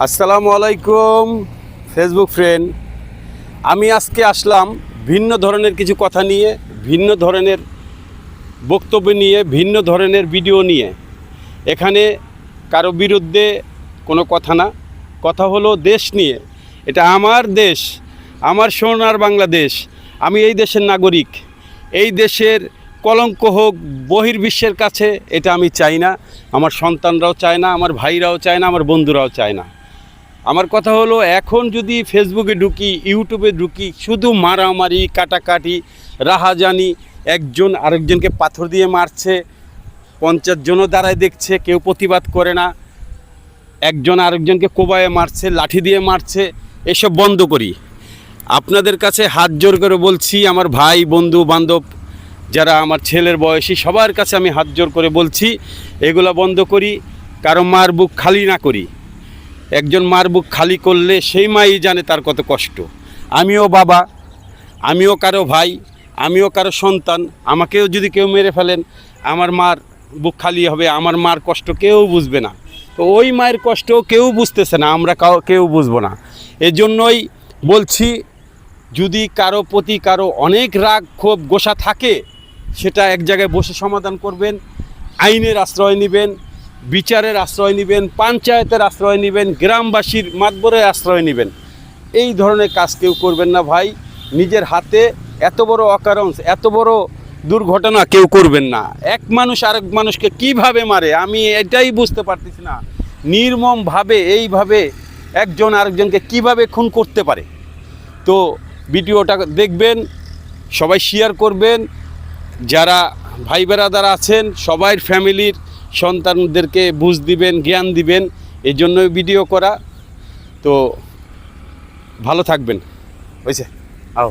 আসসালামু আলাইকুম Facebook friend. আমি আজকে আসলাম ভিন্ন ধরনের কিছু কথা নিয়ে, ভিন্ন ধরনের বক্তব্য নিয়ে, ভিন্ন ধরনের ভিডিও নিয়ে। এখানে কারো বিরুদ্ধে কোনো কথা না, কথা হলো দেশ নিয়ে। এটা আমার দেশ, আমার সোনার বাংলাদেশ। আমি এই দেশের নাগরিক। এই দেশের কলঙ্ক হোক বহির্বিশ্বের কাছে, এটা আমি চাই না। আমার সন্তানরাও চায় না, আমার ভাইরাও চায় না, আমার বন্ধুরাও চায় না। আমার কথা হলো, এখন যদি ফেসবুকে ঢুকি, ইউটিউবে ঢুকি, শুধু মারামারি, কাটাকাটি, রাহাজানি, একজন আরেকজনকে পাথর দিয়ে মারছে, 50 জনও দাঁড়ায় দেখছে, কেউ প্রতিবাদ করে না। একজন আরেকজনকে কোবায়ে মারছে, লাঠি দিয়ে মারছে। এসব বন্ধ করি। আপনাদের কাছে হাত জোর করে বলছি, আমার ভাই, বন্ধু বান্ধব যারা আমার ছেলের বয়সী, সবার কাছে আমি হাত জোর করে বলছি, এগুলো বন্ধ করি। কারো মার বুক খালি না করি। একজন মার বুক খালি করলে সেই মাই জানে তার কত কষ্ট। আমিও বাবা, আমিও কারো ভাই, আমিও কারো সন্তান। আমাকেও যদি কেউ মেরে ফেলেন, আমার মার বুক খালি হবে, আমার মার কষ্ট কেউ বুঝবে না। তো ওই মায়ের কষ্ট কেউ বুঝতেছে না, আমরা কেউ বুঝবো না। এজন্যই বলছি, যদি কারো প্রতি কারো অনেক রাগ ক্ষোভ গোসা থাকে, সেটা এক জায়গায় বসে সমাধান করবেন। আইনের আশ্রয় নেবেন, বিচারের আশ্রয় নেবেন, পঞ্চায়েতের আশ্রয় নেবেন, গ্রামবাসীর মাতবরের আশ্রয় নেবেন। এই ধরনের কাজ কেউ করবেন না ভাই। নিজের হাতে এত বড় অকারণ, এত বড় দুর্ঘটনা কেউ করবেন না। এক মানুষ আরেক মানুষকে কিভাবে মারে, আমি এটাই বুঝতে পারতেছি না। নির্মমভাবে এইভাবে একজন আরেকজনকে কিভাবে খুন করতে পারে। তো ভিডিওটা দেখবেন, সবাই শেয়ার করবেন। যারা ভাই বেরাদার আছেন, সবাই ফ্যামিলির সন্তানদেরকে বুঝ দিবেন, জ্ঞান দিবেন। এই জন্যই ভিডিও করা। তো ভালো থাকবেন। হয়েছে, আও।